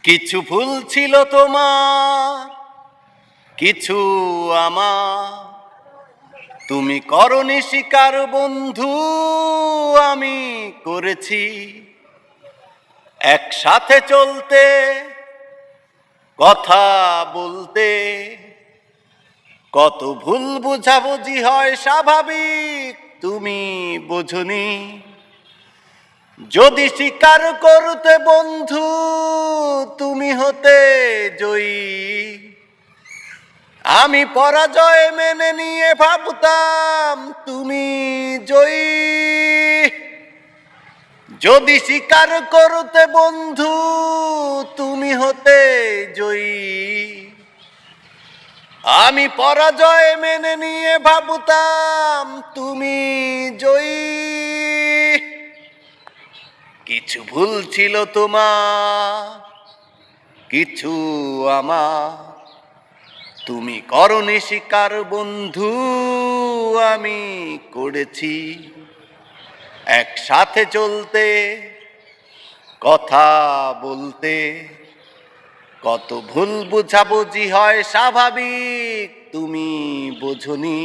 কিছু ভুল ছিল তোমার, কিছু আমার। তুমি করনি স্বীকার বন্ধু, আমি করেছি। একসাথে চলতে, কথা বলতে, কত ভুল বুঝাবুঝি হয় স্বাভাবিক, তুমি বোঝনি। যদি স্বীকার করতে বন্ধু, তুমি হতে জয়ী। আমি পরাজয় মেনে নিয়ে ভাবতাম তুমি জয়ী। যদি স্বীকার করতে বন্ধু, তুমি হতে জয়ী। আমি পরাজয় মেনে নিয়ে ভাবতাম তুমি জয়ী। কিছু ভুল ছিল তোমার, কিছু আমার। তুমি করনি স্বীকার বন্ধু, আমি করেছি। একসাথে চলতে, কথা বলতে, কত ভুল বুঝাবুঝি হয় স্বাভাবিক, তুমি বোঝনি।